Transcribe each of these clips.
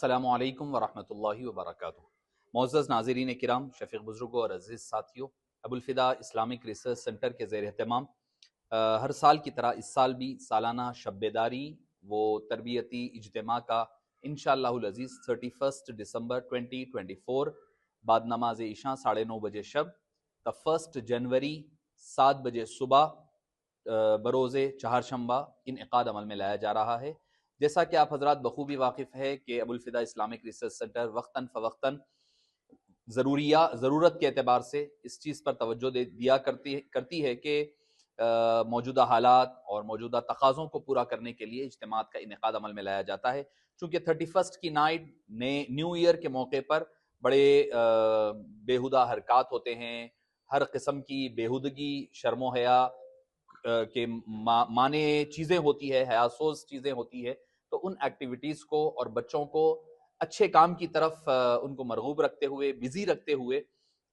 अस्सलामु अलैकुम वरहमतुल्लाहि वबरकातुहू। मुअज़्ज़ज़ नाज़रीन किराम, शफ़ीक़ बुज़ुर्गों और अज़ीज़ साथियों, Abul Fida Islamic research centre के ज़ेर एहतमाम हर साल की तरह इस साल भी सालाना शब बेदारी वो तरबियती इज्तिमा का इंशाअल्लाहुल अज़ीज़ 31 दिसंबर 2024 बाद नमाज इशा 9:30 बजे शब द 1 जनवरी 7 बजे सुबह बरोज़े चहारशंबा इनइक़ाद अमल में लाया जा रहा है। जैसा कि आप हजरात बखूबी वाकिफ़ है कि Abul Fida Islamic research centre वक्तन फ़वक्तन ज़रूरत के एतबार से इस चीज़ पर तवज्जो दिया करती है कि मौजूदा हालात और मौजूदा तकाज़ों को पूरा करने के लिए इज्तिमात का इनेकाद अमल में लाया जाता है। चूँकि 31 की नाइट न्यू ईयर के मौके पर बड़े बेहुदा हरकत होते हैं, हर किस्म की बेहुदगी शर्मो हया के माने चीज़ें होती है, हयासोस चीज़ें होती है, तो उन एक्टिविटीज़ को और बच्चों को अच्छे काम की तरफ उनको मरगूब रखते हुए, बिज़ी रखते हुए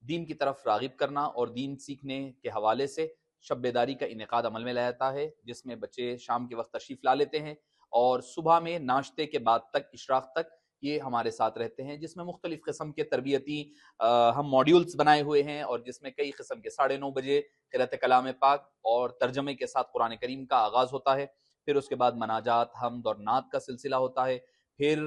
दीन की तरफ राग़िब करना और दीन सीखने के हवाले से शब बेदारी का इनेकाद अमल में लाया जाता है, जिसमें बच्चे शाम के वक्त तशरीफ़ ला लेते हैं और सुबह में नाश्ते के बाद तक इशराक़ तक ये हमारे साथ रहते हैं, जिसमें मुख्तलिफ़ किस्म के तरबियती हम मॉड्यूल्स बनाए हुए हैं और जिसमें कई किस्म के 9:30 बजे क़िराअत कलाम पाक और तर्जमे के साथ कुरान करीम का आगाज़ होता है। फिर उसके बाद मनाजात, हम्द और नात का सिलसिला होता है। फिर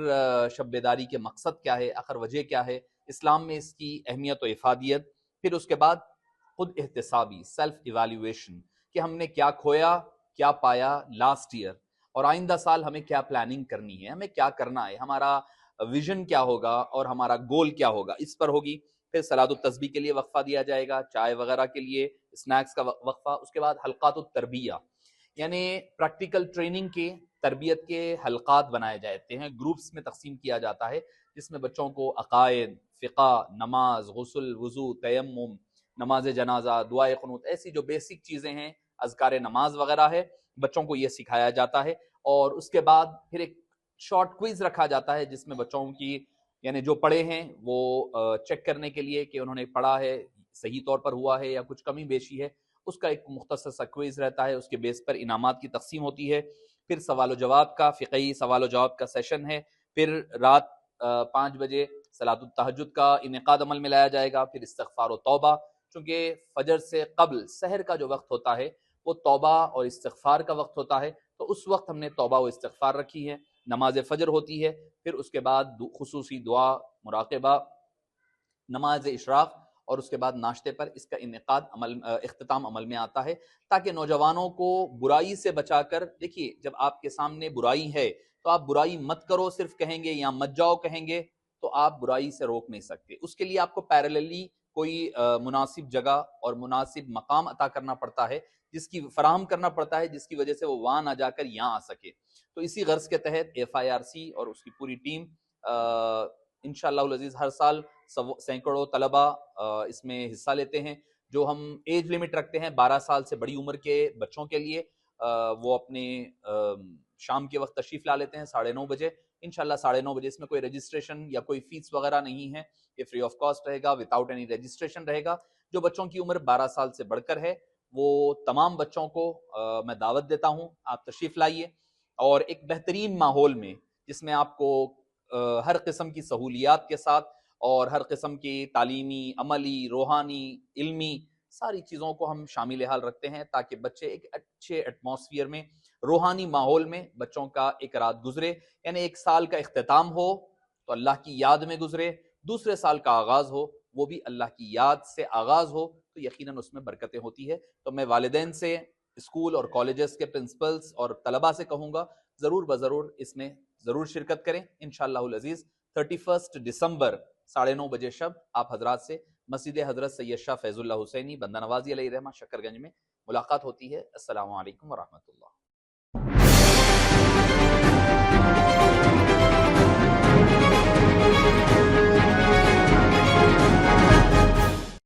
शब बेदारी के मकसद क्या है, आखिर वजह क्या है, इस्लाम में इसकी अहमियत और इफ़ादियत। फिर उसके बाद खुद एहतिसाबी सेल्फ इवैल्यूएशन कि हमने क्या खोया, क्या पाया लास्ट ईयर और आइंदा साल हमें क्या प्लानिंग करनी है, हमें क्या करना है, हमारा विजन क्या होगा और हमारा गोल क्या होगा, इस पर होगी। फिर सलातुत तस्बीह के लिए वक्फा दिया जाएगा, चाय वगैरह के लिए स्नैक्स का वक्फा। उसके बाद हलकातुत तरबिया यानी प्रैक्टिकल ट्रेनिंग के तरबियत के हलकात बनाए जाते हैं, ग्रुप्स में तकसीम किया जाता है, जिसमें बच्चों को अकायद, फ़िक़ा, नमाज, गुस्ल, वज़ू, तयम्मुम, नमाज जनाजा, दुआए क़ुनूत, ऐसी जो बेसिक चीज़ें हैं, अज़कार नमाज वगैरह है, बच्चों को ये सिखाया जाता है। और उसके बाद फिर एक शॉर्ट क्विज़ रखा जाता है, जिसमें बच्चों की यानी जो पढ़े हैं वो चेक करने के लिए कि उन्होंने पढ़ा है सही तौर पर हुआ है या कुछ कमी बेशी है, उसका एक मुख्तसर सा क्विज़ रहता है। उसके बेस पर इनामात की तक़सीम होती है। फिर सवाल जवाब का फ़िक़ही सवाल जवाब का सेशन है। फिर रात 5 बजे सलातुत तहज्जुद का इनेकाद अमल में लाया जाएगा। फिर इस्तिग़फ़ार और तौबा, चूँकि फ़जर से क़ब्ल सहर का जो वक्त होता है वो तौबा और इस्तिग़फ़ार का वक्त होता है, तो उस वक्त हमने तौबा और इस्तिग़फ़ार रखी है। नमाज फ़जर होती है, फिर उसके बाद खुसूसी दुआ, मुराक़बा, नमाज इशराक़ और उसके बाद नाश्ते पर इसका इनेकाद इख्तिताम अमल में आता है, ताकि नौजवानों को बुराई से बचाकर। देखिए, जब आपके सामने बुराई है तो आप बुराई मत करो सिर्फ कहेंगे या मत जाओ कहेंगे तो आप बुराई से रोक नहीं सकते। उसके लिए आपको पैरेलली कोई मुनासिब जगह और मुनासिब मकाम अता करना पड़ता है, जिसकी फराहम करना पड़ता है, जिसकी वजह से वो वहाँ ना जाकर यहाँ आ सके। तो इसी गर्ज़ के तहत FIRC और उसकी पूरी टीम इंशाअल्लाहुल अज़ीज़ हर साल सैकड़ों तलबा इसमें हिस्सा लेते हैं। जो हम एज लिमिट रखते हैं 12 साल से बड़ी उम्र के बच्चों के लिए, वो अपने शाम के वक्त तशरीफ़ ला लेते हैं 9:30 बजे इंशाअल्लाह। 9:30 बजे इसमें कोई रजिस्ट्रेशन या कोई फ़ीस वगैरह नहीं है, ये फ्री ऑफ कॉस्ट रहेगा, विदाउट एनी रजिस्ट्रेशन रहेगा। जो बच्चों की उम्र 12 साल से बढ़कर है वो तमाम बच्चों को मैं दावत देता हूँ, आप तशरीफ़ लाइए और एक बेहतरीन माहौल में, जिसमें आपको हर किस्म की सहूलियात के साथ और हर किस्म की तालीमी, अमली, रूहानी, इल्मी सारी चीज़ों को हम शामिल हाल रखते हैं, ताकि बच्चे एक अच्छे एटमॉस्फेयर में, रूहानी माहौल में बच्चों का एक रात गुजरे। यानी एक साल का इख्तिताम हो तो अल्लाह की याद में गुजरे, दूसरे साल का आगाज़ हो वो भी अल्लाह की याद से आगाज़ हो, तो यकीनन उसमें बरकतें होती है। तो मैं वालिदैन से, स्कूल और कॉलेजेस के प्रिंसिपल्स और तलबा से कहूँगा, ज़रूर ब इसमें ज़रूर शिरकत करें। इंशाअल्लाहुल अज़ीज़ 31 दिसंबर 9:30 बजे शब आप हजरात से मस्जिद हज़रत सैयद शाह फैज़ुल्लाह हुसैनी बंदा नवाज़ी अलैहि रहमा शक्करगंज में मुलाकात होती है। अस्सलामु अलैकुम वरहमतुल्लाह।